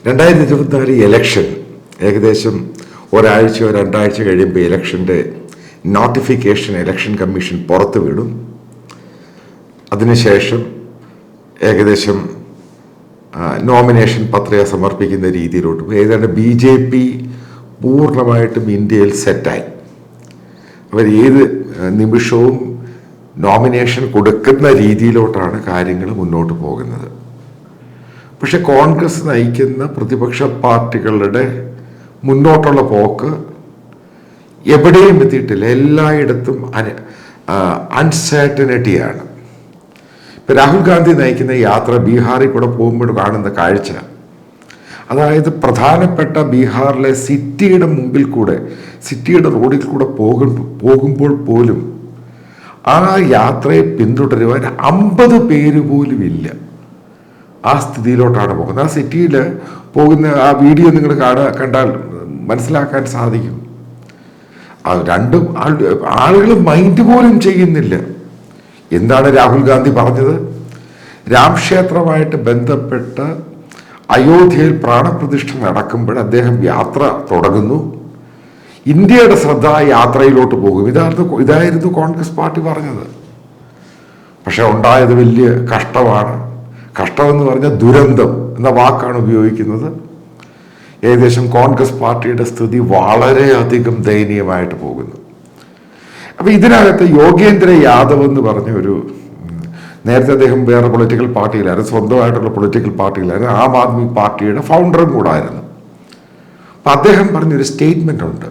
2024 election ഏകദേശം ഒരാഴ്ചയോ രണ്ടാഴ്ച കഴിയുമ്പോൾ ഇലക്ഷൻ്റെ നോട്ടിഫിക്കേഷൻ ഇലക്ഷൻ കമ്മീഷൻ പുറത്തു വിടും. അതിനുശേഷം ഏകദേശം നോമിനേഷൻ പത്രിക സമർപ്പിക്കുന്ന രീതിയിലോട്ട് ഏതാണ്ട് BJP പൂർണ്ണമായിട്ടും ഇന്ത്യയിൽ സെറ്റായി. അവർ ഏത് നിമിഷവും നോമിനേഷൻ കൊടുക്കുന്ന രീതിയിലോട്ടാണ് കാര്യങ്ങൾ മുന്നോട്ട് പോകുന്നത്. പക്ഷെ കോൺഗ്രസ് നയിക്കുന്ന പ്രതിപക്ഷ പാർട്ടികളുടെ മുന്നോട്ടുള്ള പോക്ക് എവിടെയും എത്തിയിട്ടില്ല. എല്ലായിടത്തും അൺസർട്ടനിറ്റിയാണ്. ഇപ്പം രാഹുൽ ഗാന്ധി നയിക്കുന്ന യാത്ര ബീഹാറിൽ കൂടെ പോകുമ്പോൾ കാണുന്ന കാഴ്ച, അതായത് പ്രധാനപ്പെട്ട ബീഹാറിലെ സിറ്റിയുടെ മുമ്പിൽ കൂടെ, സിറ്റിയുടെ റോഡിൽ കൂടെ പോകുമ്പോൾ പോലും ആ യാത്രയെ പിന്തുടരുവാൻ 50 പേര് പോലും ഇല്ല. ആ സ്ഥിതിയിലോട്ടാണ് പോകുന്നത്. ആ സിറ്റിയിൽ പോകുന്ന ആ വീഡിയോ നിങ്ങൾ കണ്ടാൽ മനസ്സിലാക്കാൻ സാധിക്കും. രണ്ടും ആളുകൾ മൈൻഡ് പോലും ചെയ്യുന്നില്ല. എന്താണ് രാഹുൽ ഗാന്ധി പറഞ്ഞത്? രാംക്ഷേത്രമായിട്ട് ബന്ധപ്പെട്ട് അയോധ്യയിൽ പ്രാണപ്രതിഷ്ഠ നടക്കുമ്പോൾ അദ്ദേഹം യാത്ര തുടങ്ങുന്നു. ഇന്ത്യയുടെ ശ്രദ്ധ യാത്രയിലോട്ട് പോകും. ഇതായിരുന്നു കോൺഗ്രസ് പാർട്ടി പറഞ്ഞത്. പക്ഷെ ഉണ്ടായത് വലിയ കഷ്ടമാണ്. കഷ്ടമെന്ന് പറഞ്ഞാൽ ദുരന്തം എന്ന വാക്കാണ് ഉപയോഗിക്കുന്നത്. ഏകദേശം കോൺഗ്രസ് പാർട്ടിയുടെ സ്ഥിതി വളരെയധികം ദയനീയമായിട്ട് പോകുന്നു. അപ്പം ഇതിനകത്ത് യോഗേന്ദ്ര യാദവ് എന്ന് പറഞ്ഞ നേരത്തെ അദ്ദേഹം വേറെ പൊളിറ്റിക്കൽ പാർട്ടിയിലായിരുന്നു, സ്വന്തമായിട്ടുള്ള പൊളിറ്റിക്കൽ പാർട്ടിയിലായിരുന്നു, ആം ആദ്മി പാർട്ടിയുടെ ഫൗണ്ടറും കൂടായിരുന്നു. അപ്പം അദ്ദേഹം പറഞ്ഞൊരു സ്റ്റേറ്റ്മെൻ്റ് ഉണ്ട്.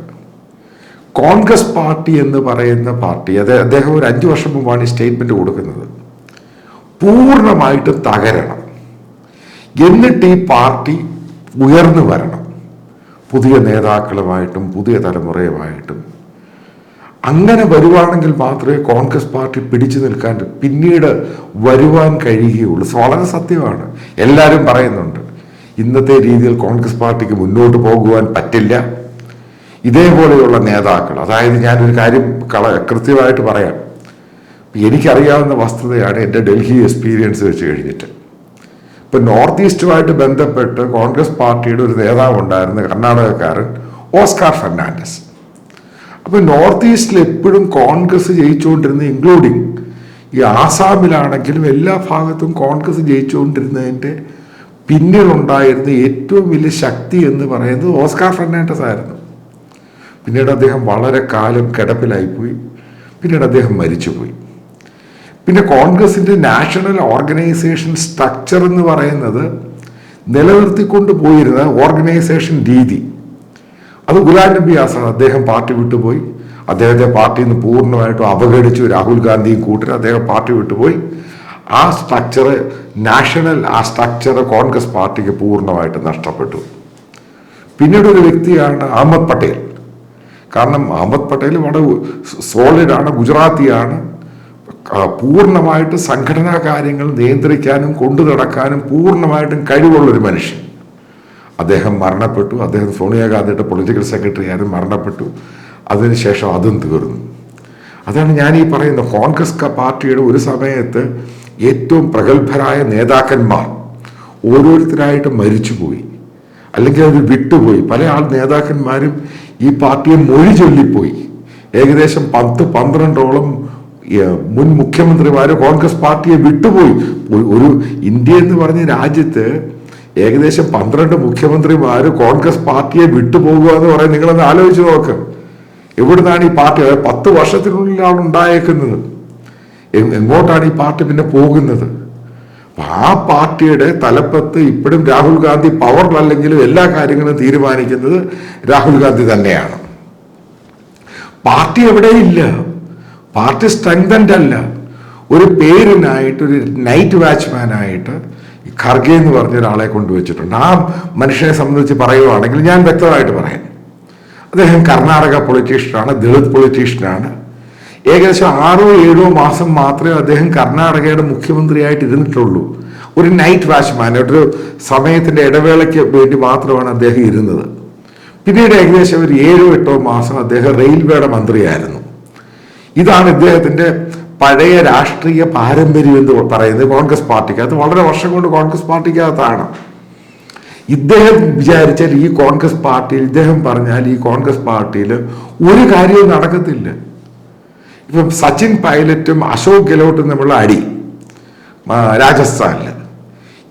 കോൺഗ്രസ് പാർട്ടി എന്ന് പറയുന്ന പാർട്ടി, അദ്ദേഹം ഒരു 5 വർഷം മുമ്പാണ് ഈ സ്റ്റേറ്റ്മെൻറ്റ് കൊടുക്കുന്നത്, പൂർണ്ണമായിട്ടും തകരണം. എന്നിട്ട് ഈ പാർട്ടി ഉയർന്നു വരണം, പുതിയ നേതാക്കളുമായിട്ടും പുതിയ തലമുറയുമായിട്ടും. അങ്ങനെ വരുവാണെങ്കിൽ മാത്രമേ കോൺഗ്രസ് പാർട്ടി പിടിച്ചു നിൽക്കാൻ പിന്നീട് വരുവാൻ കഴിയുകയുള്ളൂ. വളരെ സത്യമാണ്. എല്ലാവരും പറയുന്നുണ്ട് ഇന്നത്തെ രീതിയിൽ കോൺഗ്രസ് പാർട്ടിക്ക് മുന്നോട്ട് പോകുവാൻ പറ്റില്ല. ഇതേപോലെയുള്ള നേതാക്കൾ, അതായത് ഞാനൊരു കാര്യം കൃത്യമായിട്ട് പറയാം. എനിക്കറിയാവുന്ന വസ്തുതയാണ് എൻ്റെ ഡൽഹി എക്സ്പീരിയൻസ് വെച്ച് കഴിഞ്ഞിട്ട്. ഇപ്പം നോർത്ത് ഈസ്റ്റുമായിട്ട് ബന്ധപ്പെട്ട് കോൺഗ്രസ് പാർട്ടിയുടെ ഒരു നേതാവ് ഉണ്ടായിരുന്ന കർണാടകക്കാരൻ ഓസ്കാർ ഫെർണാണ്ടസ്. അപ്പം നോർത്ത് ഈസ്റ്റിൽ എപ്പോഴും കോൺഗ്രസ് ജയിച്ചുകൊണ്ടിരുന്ന, ഇൻക്ലൂഡിങ് ഈ ആസാമിലാണെങ്കിലും എല്ലാ ഭാഗത്തും കോൺഗ്രസ് ജയിച്ചുകൊണ്ടിരുന്നതിൻ്റെ പിന്നിലുണ്ടായിരുന്ന ഏറ്റവും വലിയ ശക്തി എന്ന് പറയുന്നത് ഓസ്കാർ ഫെർണാണ്ടസ് ആയിരുന്നു. പിന്നീട് അദ്ദേഹം വളരെ കാലം കിടപ്പിലായിപ്പോയി. പിന്നീട് അദ്ദേഹം മരിച്ചുപോയി. പിന്നെ കോൺഗ്രസിൻ്റെ നാഷണൽ ഓർഗനൈസേഷൻ സ്ട്രക്ചർ എന്ന് പറയുന്നത് നിലനിർത്തിക്കൊണ്ട് പോയിരുന്ന ഓർഗനൈസേഷൻ രീതി, അത് ഗുലാം നബി ആസാദ് അദ്ദേഹം പാർട്ടി വിട്ടുപോയി. അദ്ദേഹത്തെ പാർട്ടിയിൽ നിന്ന് പൂർണ്ണമായിട്ടും അവഗണിച്ചു. രാഹുൽ ഗാന്ധിയും കൂട്ടരും അദ്ദേഹം പാർട്ടി വിട്ടുപോയി. ആ സ്ട്രക്ചർ കോൺഗ്രസ് പാർട്ടിക്ക് പൂർണ്ണമായിട്ട് നഷ്ടപ്പെട്ടു. പിന്നീട് ഒരു വ്യക്തിയാണ് അഹമ്മദ് പട്ടേൽ. കാരണം അഹമ്മദ് പട്ടേൽ വളരെ സോളിഡാണ്, ഗുജറാത്തിയാണ്, പൂർണ്ണമായിട്ട് സംഘടനാ കാര്യങ്ങൾ നിയന്ത്രിക്കാനും കൊണ്ടു നടക്കാനും പൂർണ്ണമായിട്ടും കഴിവുള്ളൊരു മനുഷ്യൻ. അദ്ദേഹം മരണപ്പെട്ടു. അദ്ദേഹം സോണിയാഗാന്ധിയുടെ പൊളിറ്റിക്കൽ സെക്രട്ടറി ആയിരുന്നു, മരണപ്പെട്ടു. അതിനുശേഷം അതും തീർന്നു. അതാണ് ഞാൻ ഈ പറയുന്നത്. കോൺഗ്രസ് പാർട്ടിയുടെ ഒരു സമയത്ത് ഏറ്റവും പ്രഗത്ഭരായ നേതാക്കന്മാർ ഓരോരുത്തരായിട്ട് മരിച്ചുപോയി, അല്ലെങ്കിൽ അവർ വിട്ടുപോയി. പല നേതാക്കന്മാരും ഈ പാർട്ടിയെ മൊഴി ചൊല്ലിപ്പോയി. ഏകദേശം 10-12ഓളം മുൻ മുഖ്യമന്ത്രിമാർ കോൺഗ്രസ് പാർട്ടിയെ വിട്ടുപോയി. ഒരു ഇന്ത്യ എന്ന് പറഞ്ഞ രാജ്യത്ത് ഏകദേശം 12 മുഖ്യമന്ത്രിമാർ കോൺഗ്രസ് പാർട്ടിയെ വിട്ടുപോകുക എന്ന് പറയുന്നത് നിങ്ങളൊന്ന് ആലോചിച്ച് നോക്ക്. എവിടുന്നാണ് ഈ പാർട്ടി 10 വർഷത്തിനുള്ളിലാണ് ഉണ്ടായേക്കുന്നത്? എങ്ങോട്ടാണ് ഈ പാർട്ടി പിന്നെ പോകുന്നത്? ആ പാർട്ടിയുടെ തലപ്പത്ത് ഇപ്പോഴും രാഹുൽ ഗാന്ധി പവറിലല്ലെങ്കിലും എല്ലാ കാര്യങ്ങളും തീരുമാനിക്കുന്നത് രാഹുൽ ഗാന്ധി തന്നെയാണ്. പാർട്ടി എവിടെയില്ല. പാർട്ടി സ്ട്രെങ്തൻഡ് അല്ല. ഒരു പേരിനായിട്ട്, ഒരു നൈറ്റ് വാച്ച്മാനായിട്ട് ഖർഗെ എന്ന് പറഞ്ഞ ഒരാളെ കൊണ്ടുവച്ചിട്ടുണ്ട്. ആ മനുഷ്യനെ സംബന്ധിച്ച് പറയുവാണെങ്കിൽ ഞാൻ വ്യക്തമായിട്ട് പറയാം, അദ്ദേഹം കർണാടക പൊളിറ്റീഷ്യനാണ്, ദളിത് പൊളിറ്റീഷ്യനാണ്. ഏകദേശം 6-7 മാസം മാത്രമേ അദ്ദേഹം കർണാടകയുടെ മുഖ്യമന്ത്രിയായിട്ട് ഇരുന്നിട്ടുള്ളൂ. ഒരു നൈറ്റ് വാച്ച്മാൻ, ഒരു സമയത്തിൻ്റെ ഇടവേളയ്ക്ക് വേണ്ടി മാത്രമാണ് അദ്ദേഹം ഇരുന്നത്. പിന്നീട് ഏകദേശം ഒരു 7-8 മാസം അദ്ദേഹം റെയിൽവേയുടെ മന്ത്രിയായിരുന്നു. ഇതാണ് ഇദ്ദേഹത്തിൻ്റെ പഴയ രാഷ്ട്രീയ പാരമ്പര്യം എന്ന് പറയുന്നത് കോൺഗ്രസ് പാർട്ടിക്കകത്ത്. വളരെ വർഷം കൊണ്ട് കോൺഗ്രസ് പാർട്ടിക്കകത്താണ്. ഇദ്ദേഹം വിചാരിച്ചാൽ ഈ കോൺഗ്രസ് പാർട്ടിയിൽ, ഇദ്ദേഹം പറഞ്ഞാൽ ഈ കോൺഗ്രസ് പാർട്ടിയിൽ ഒരു കാര്യവും നടക്കത്തില്ല. ഇപ്പം സച്ചിൻ പൈലറ്റും അശോക് ഗെഹ്ലോട്ടും തമ്മിലുള്ള അടി രാജസ്ഥാനിൽ,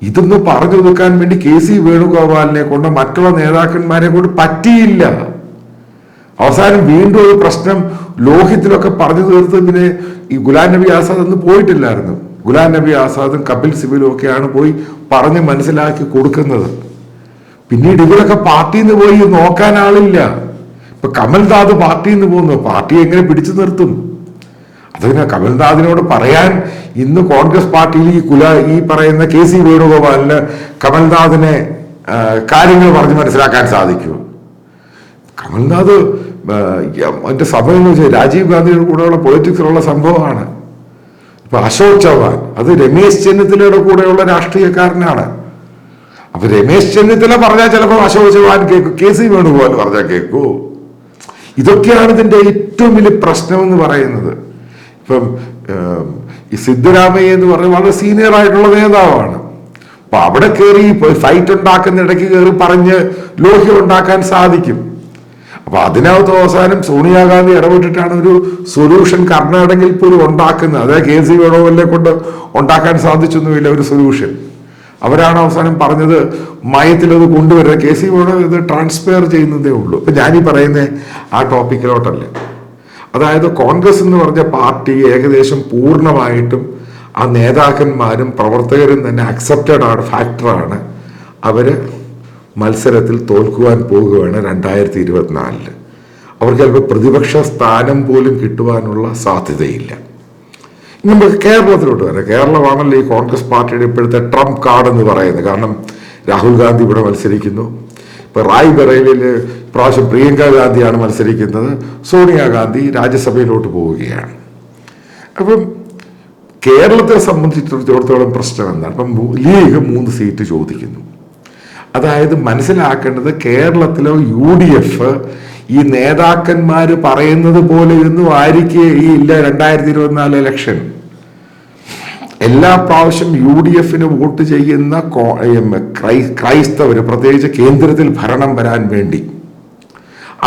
ഇതൊന്നും പറഞ്ഞു നിൽക്കാൻ വേണ്ടി KC വേണുഗോപാലിനെ കൊണ്ട് മറ്റുള്ള നേതാക്കന്മാരെ കൊണ്ട് പറ്റിയില്ല. അവസാനം വീണ്ടും ഒരു പ്രശ്നം ലോഹിത്തിലൊക്കെ പറഞ്ഞു തീർത്ത് പിന്നെ ഈ ഗുലാം നബി ആസാദ് ഒന്നും പോയിട്ടില്ലായിരുന്നു. ഗുലാം നബി ആസാദും കപിൽ സിബലും ഒക്കെയാണ് പോയി പറഞ്ഞ് മനസ്സിലാക്കി കൊടുക്കുന്നത്. പിന്നീട് ഇവരൊക്കെ പാർട്ടിയിൽ നിന്ന് പോയി നോക്കാൻ ആളില്ല. ഇപ്പൊ കമൽനാഥ് പാർട്ടിയിൽ നിന്ന് പോകുന്നു, പാർട്ടി എങ്ങനെ പിടിച്ചു നിർത്തും? അതിന് കമൽനാഥിനോട് പറയാൻ ഇന്ന് കോൺഗ്രസ് പാർട്ടിയിൽ ഈ പറയുന്ന KC വേണുഗോപാലിന് കമൽനാഥിനെ കാര്യങ്ങൾ പറഞ്ഞ് മനസ്സിലാക്കാൻ സാധിക്കുമോ? കമൽനാഥ് എന്റെ സമയം എന്ന് വെച്ചാൽ രാജീവ് ഗാന്ധിയുടെ കൂടെയുള്ള പൊളിറ്റിക്സിലുള്ള സംഭവമാണ്. ഇപ്പൊ അശോക് ചവാൻ അത് രമേശ് ചെന്നിത്തലയുടെ കൂടെയുള്ള രാഷ്ട്രീയക്കാരനാണ്. അപ്പൊ രമേശ് ചെന്നിത്തല പറഞ്ഞാൽ ചിലപ്പോൾ അശോക് ചവാൻ കേൾക്കും, KC വേണുഗോപാൽ പറഞ്ഞാൽ കേൾക്കൂ. ഇതൊക്കെയാണ് ഇതിന്റെ ഏറ്റവും വലിയ പ്രശ്നം എന്ന് പറയുന്നത്. ഇപ്പം ഈ സിദ്ധരാമയ്യ എന്ന് പറഞ്ഞ വളരെ സീനിയർ ആയിട്ടുള്ള നേതാവാണ്. അപ്പൊ അവിടെ കയറി ഫൈറ്റ് ഉണ്ടാക്കുന്ന ഇടയ്ക്ക് കയറി പറഞ്ഞ് ലോഹ്യം ഉണ്ടാക്കാൻ സാധിക്കും. അപ്പൊ അതിനകത്ത് അവസാനം സോണിയാഗാന്ധി ഇടപെട്ടിട്ടാണ് ഒരു സൊല്യൂഷൻ കർണാടകയിൽ പോലും ഉണ്ടാക്കുന്നത്. അതായത് KC വേണുഗോപാലിനെ കൊണ്ട് ഉണ്ടാക്കാൻ സാധിച്ചൊന്നുമില്ല ഒരു സൊല്യൂഷൻ. അവരാണ് അവസാനം പറഞ്ഞത് മയത്തിലത് കൊണ്ടുവരിക. KC വേണുഗോപാൽ ഇത് ട്രാൻസ്ഫർ ചെയ്യുന്നതേ ഉള്ളൂ. ഇപ്പൊ ഞാനീ പറയുന്ന ആ ടോപ്പിക്കിലോട്ടല്ല. അതായത് കോൺഗ്രസ് എന്ന് പറഞ്ഞ പാർട്ടി ഏകദേശം പൂർണ്ണമായിട്ടും ആ നേതാക്കന്മാരും പ്രവർത്തകരും തന്നെ അക്സെപ്റ്റഡ് ആണ്, ഫാക്ടറാണ്. അവര് മത്സരത്തിൽ തോൽക്കുവാൻ പോകുകയാണ് 2024. അവർക്ക് ചിലപ്പോൾ പ്രതിപക്ഷ സ്ഥാനം പോലും കിട്ടുവാനുള്ള സാധ്യതയില്ല. നമുക്ക് കേരളത്തിലോട്ട് വരാം. കേരളമാണല്ലോ ഈ കോൺഗ്രസ് പാർട്ടിയുടെ ഇപ്പോഴത്തെ ട്രംപ് കാർഡ് എന്ന് പറയുന്നത്. കാരണം രാഹുൽ ഗാന്ധി ഇവിടെ മത്സരിക്കുന്നു. ഇപ്പൊ റായ്ബറേലിയിൽ പ്രാവശ്യം പ്രിയങ്ക ഗാന്ധിയാണ് മത്സരിക്കുന്നത്. സോണിയാഗാന്ധി രാജ്യസഭയിലോട്ട് പോവുകയാണ്. അപ്പം കേരളത്തെ സംബന്ധിച്ചിടത്തോളം പ്രശ്നം എന്താണ്? അപ്പം ലീഗ് 3 സീറ്റ് ചോദിക്കുന്നു. അതായത് മനസ്സിലാക്കേണ്ടത് കേരളത്തിലെ UDF ഈ നേതാക്കന്മാര് പറയുന്നത് പോലെ ഒന്നും ആയിരിക്കുകയില്ല 2024 ഇലക്ഷൻ. എല്ലാ പ്രാവശ്യം UDFന് വോട്ട് ചെയ്യുന്ന ക്രൈസ്തവര്, പ്രത്യേകിച്ച് കേന്ദ്രത്തിൽ ഭരണം വരാൻ വേണ്ടി,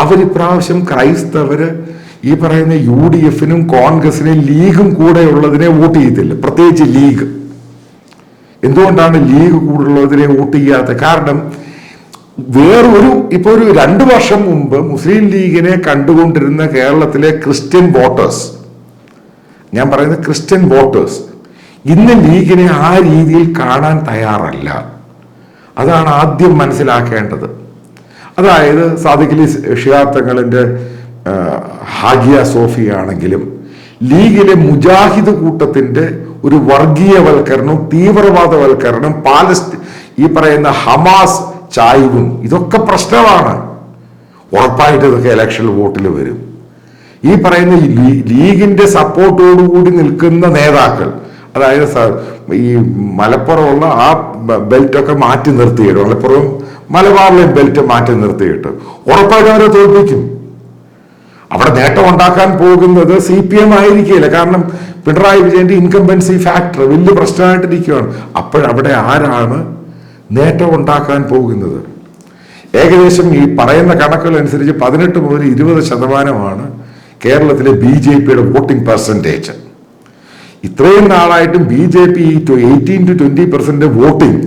അവരിപ്രാവശ്യം ക്രൈസ്തവര് ഈ പറയുന്ന UDFനും കോൺഗ്രസിനും ലീഗും കൂടെ ഉള്ളതിനെ വോട്ട് ചെയ്യത്തില്ല. പ്രത്യേകിച്ച് ലീഗ്. എന്തുകൊണ്ടാണ് ലീഗ് കൂടുള്ളതിനെ വോട്ട് ചെയ്യാത്ത? കാരണം ഇപ്പൊ ഒരു 2 വർഷം മുമ്പ് മുസ്ലിം ലീഗിനെ കണ്ടുകൊണ്ടിരുന്ന കേരളത്തിലെ ക്രിസ്ത്യൻ വോട്ടേഴ്സ്, ഞാൻ പറയുന്നത് ക്രിസ്ത്യൻ വോട്ടേഴ്സ്, ഇന്ന് ലീഗിനെ ആ രീതിയിൽ കാണാൻ തയ്യാറല്ല. അതാണ് ആദ്യം മനസ്സിലാക്കേണ്ടത്. അതായത് സാദിഖ് അലി ശിഹാബ് തങ്ങളുടെ ഹാജിയ സോഫി ആണെങ്കിലും ലീഗിലെ മുജാഹിദ് കൂട്ടത്തിന്റെ ഒരു വർഗീയവൽക്കരണവും തീവ്രവാദവൽക്കരണം, ഈ പറയുന്ന ഹമാസ് ചായ്വും, ഇതൊക്കെ പ്രശ്നമാണ്. ഉറപ്പായിട്ട് ഇതൊക്കെ ഇലക്ഷനിൽ വോട്ടിൽ വരും. ഈ പറയുന്ന ലീഗിന്റെ സപ്പോർട്ടോടുകൂടി നിൽക്കുന്ന നേതാക്കൾ, അതായത് ഈ മലപ്പുറമുള്ള ആ ബെൽറ്റൊക്കെ മാറ്റി നിർത്തിയിട്ട്, മലപ്പുറവും മലബാറിലെ ബെൽറ്റ് മാറ്റി നിർത്തിയിട്ട് ഉറപ്പായിട്ട് അവരെ തോൽപ്പിക്കും. അവിടെ നേട്ടം ഉണ്ടാക്കാൻ പോകുന്നത് CPM ആയിരിക്കില്ല. കാരണം പിണറായി വിജയന്റെ ഇൻകംബൻസി ഫാക്ടർ വലിയ പ്രശ്നമായിട്ടിരിക്കുകയാണ്. അപ്പോഴവിടെ ആരാണ് നേട്ടം ഉണ്ടാക്കാൻ പോകുന്നത്? ഏകദേശം ഈ പറയുന്ന കണക്കുകൾ അനുസരിച്ച് 18 മുതൽ 20% കേരളത്തിലെ BJPയുടെ വോട്ടിംഗ് പെർസെൻറ്റേജ്. ഇത്രയും നാളായിട്ടും BJP 18 to 20% വോട്ടിംഗ്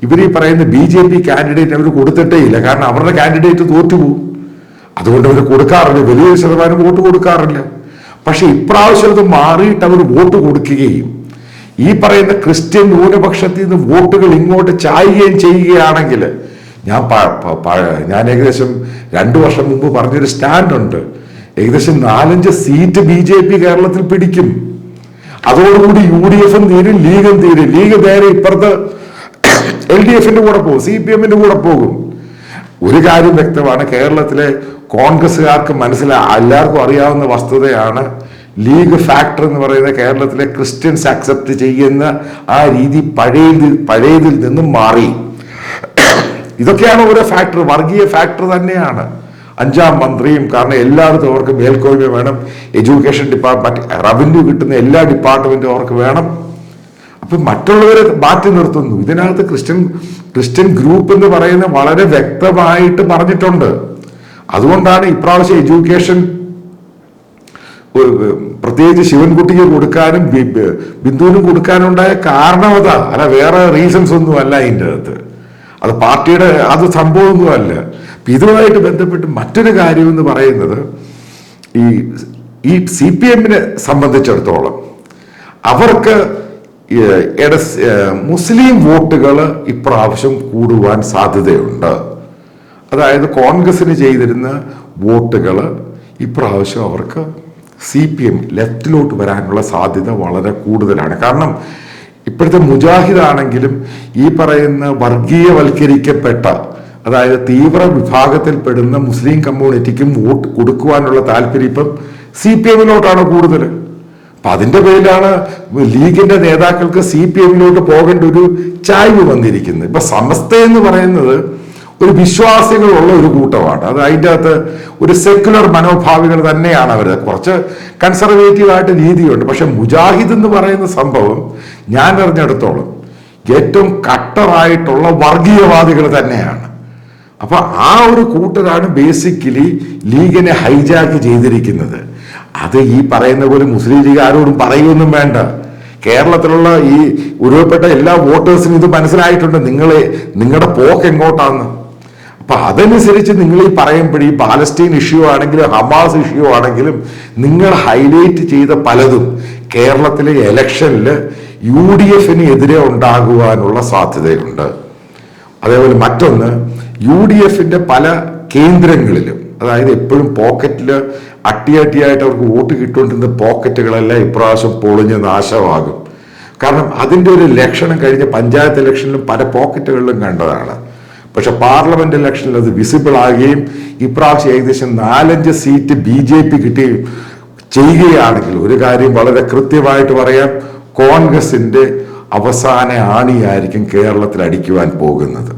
ഇവർ ഈ പറയുന്ന BJP കാൻഡിഡേറ്റ് അവർ കൊടുത്തിട്ടേ ഇല്ല. കാരണം അവരുടെ കാൻഡിഡേറ്റ് തോറ്റുപോകും. അതുകൊണ്ട് അവർ കൊടുക്കാറില്ല, വലിയൊരു ശതമാനം വോട്ട് കൊടുക്കാറില്ല. പക്ഷെ ഇപ്രാവശ്യം അത് മാറിയിട്ട് അവർ വോട്ട് കൊടുക്കുകയും ഈ പറയുന്ന ക്രിസ്ത്യൻ ന്യൂനപക്ഷത്തിൽ നിന്ന് വോട്ടുകൾ ഇങ്ങോട്ട് ചായുകയും ചെയ്യുകയാണെങ്കിൽ, ഞാൻ ഏകദേശം 2 വർഷം മുമ്പ് പറഞ്ഞൊരു സ്റ്റാൻഡ് ഉണ്ട്. ഏകദേശം 4-5 സീറ്റ് BJP കേരളത്തിൽ പിടിക്കും. അതോടുകൂടി UDFും തീരും, ലീഗും തീരും. ലീഗ് നേരെ ഇപ്പുറത്ത് LDFന്റെ കൂടെ പോകും, CPMന്റെ കൂടെ പോകും. ഒരു കാര്യം വ്യക്തമാണ്, കേരളത്തിലെ കോൺഗ്രസ്സുകാർക്ക് എല്ലാവർക്കും അറിയാവുന്ന വസ്തുതയാണ്, ലീഗ് ഫാക്ടർ എന്ന് പറയുന്ന കേരളത്തിലെ ക്രിസ്ത്യൻസ് അക്സെപ്റ്റ് ചെയ്യുന്ന ആ രീതി പഴയതിൽ നിന്നും മാറി. ഇതൊക്കെയാണ് ഓരോ ഫാക്ടർ, വർഗീയ ഫാക്ടർ തന്നെയാണ്. 5ാം മന്ത്രിയും, കാരണം എല്ലായിടത്തും അവർക്ക് മേൽക്കോയ്മ വേണം. എഡ്യൂക്കേഷൻ ഡിപ്പാർട്ട്മെന്റ്, റവന്യൂ കിട്ടുന്ന എല്ലാ ഡിപ്പാർട്ട്മെന്റും അവർക്ക് വേണം. അപ്പൊ മറ്റുള്ളവരെ മാറ്റി നിർത്തുന്നു. ഇതിനകത്ത് ക്രിസ്ത്യൻ ഗ്രൂപ്പ് എന്ന് പറയുന്ന വളരെ വ്യക്തമായിട്ട് പറഞ്ഞിട്ടുണ്ട്. അതുകൊണ്ടാണ് ഇപ്രാവശ്യം എഡ്യൂക്കേഷൻ പ്രത്യേകിച്ച് ശിവൻകുട്ടിക്ക് കൊടുക്കാനും ബിന്ദുവിനും കൊടുക്കാനുണ്ടായ കാരണം അതാ, അല്ല വേറെ റീസൺസ് ഒന്നും അല്ല അതിൻ്റെ അകത്ത്. അത് പാർട്ടിയുടെ അത് സംഭവമൊന്നും അല്ല. ഇതുമായിട്ട് ബന്ധപ്പെട്ട് മറ്റൊരു കാര്യം എന്ന് പറയുന്നത് ഈ CPM സംബന്ധിച്ചിടത്തോളം അവർക്ക് മുസ്ലിം വോട്ടുകൾ ഇപ്രാവശ്യം കൂടുവാൻ സാധ്യതയുണ്ട്. അതായത് കോൺഗ്രസിന് ചെയ്തിരുന്ന വോട്ടുകൾ ഇപ്രാവശ്യം അവർക്ക് CPM ലെഫ്റ്റിലോട്ട് വരാനുള്ള സാധ്യത വളരെ കൂടുതലാണ്. കാരണം ഇപ്പോഴത്തെ മുജാഹിദാണെങ്കിലും ഈ പറയുന്ന വർഗീയവൽക്കരിക്കപ്പെട്ട, അതായത് തീവ്ര വിഭാഗത്തിൽപ്പെടുന്ന മുസ്ലിം കമ്മ്യൂണിറ്റിക്കും വോട്ട് കൊടുക്കുവാനുള്ള താല്പര്യം ഇപ്പം CPM-ലോട്ടാണ് കൂടുതൽ. അപ്പൊ അതിന്റെ പേരിലാണ് ലീഗിന്റെ നേതാക്കൾക്ക് CPM-ലോട്ട് പോകേണ്ട ഒരു ചായ്വ് വന്നിരിക്കുന്നത്. ഇപ്പൊ സമസ്ത എന്ന് പറയുന്നത് ഒരു വിശ്വാസികളുള്ള ഒരു കൂട്ടമാണ്. അത് അതിൻ്റെ അകത്ത് ഒരു സെക്യുലർ മനോഭാവികൾ തന്നെയാണ് അവർ. കുറച്ച് കൺസർവേറ്റീവായിട്ട് രീതിയുണ്ട്. പക്ഷെ മുജാഹിദ് എന്ന് പറയുന്ന സംഭവം ഞാൻ അറിഞ്ഞിടത്തോളം ഏറ്റവും കട്ടറായിട്ടുള്ള വർഗീയവാദികൾ തന്നെയാണ്. അപ്പൊ ആ ഒരു കൂട്ടരാണ് ബേസിക്കലി ലീഗിനെ ഹൈജാക്ക് ചെയ്തിരിക്കുന്നത്. അത് ഈ പറയുന്ന പോലെ മുസ്ലിം ലീഗ് ആരോടും പറയുകയൊന്നും വേണ്ട. കേരളത്തിലുള്ള ഈ ഉരുവപ്പെട്ട എല്ലാ വോട്ടേഴ്സിനും ഇത് മനസ്സിലായിട്ടുണ്ട് നിങ്ങളുടെ പോക്ക് എങ്ങോട്ടാന്ന്. അപ്പൊ അതനുസരിച്ച് നിങ്ങൾ ഈ പറയുമ്പോൾ ഈ പാലസ്തീൻ ഇഷ്യൂ ആണെങ്കിലും ഹമാസ് ഇഷ്യൂ ആണെങ്കിലും നിങ്ങൾ ഹൈലൈറ്റ് ചെയ്ത പലതും കേരളത്തിലെ ഇലക്ഷനിൽ UDF-ന് എതിരെ ഉണ്ടാകുവാനുള്ള സാധ്യതയുണ്ട്. അതേപോലെ മറ്റൊന്ന് UDF-ന്റെ പല കേന്ദ്രങ്ങളിലും, അതായത് എപ്പോഴും പോക്കറ്റിൽ അട്ടിയായിട്ട് അവർക്ക് വോട്ട് കിട്ടുകൊണ്ടിരുന്ന പോക്കറ്റുകളെല്ലാം ഇപ്രാവശ്യം പൊളിഞ്ഞ് നാശമാകും. കാരണം അതിൻ്റെ ഒരു ലക്ഷണം കഴിഞ്ഞ പഞ്ചായത്ത് ഇലക്ഷനിലും പല പോക്കറ്റുകളിലും കണ്ടതാണ്. പക്ഷെ പാർലമെന്റ് ഇലക്ഷനിൽ അത് വിസിബിൾ ആകുകയും ഇപ്രാവശ്യം ഏകദേശം 4-5 സീറ്റ് BJP കിട്ടുകയും ചെയ്യുകയാണെങ്കിൽ ഒരു കാര്യം വളരെ കൃത്യമായിട്ട് പറയാം, കോൺഗ്രസിന്റെ അവസാന ആണിയായിരിക്കും കേരളത്തിൽ അടിക്കുവാൻ പോകുന്നത്.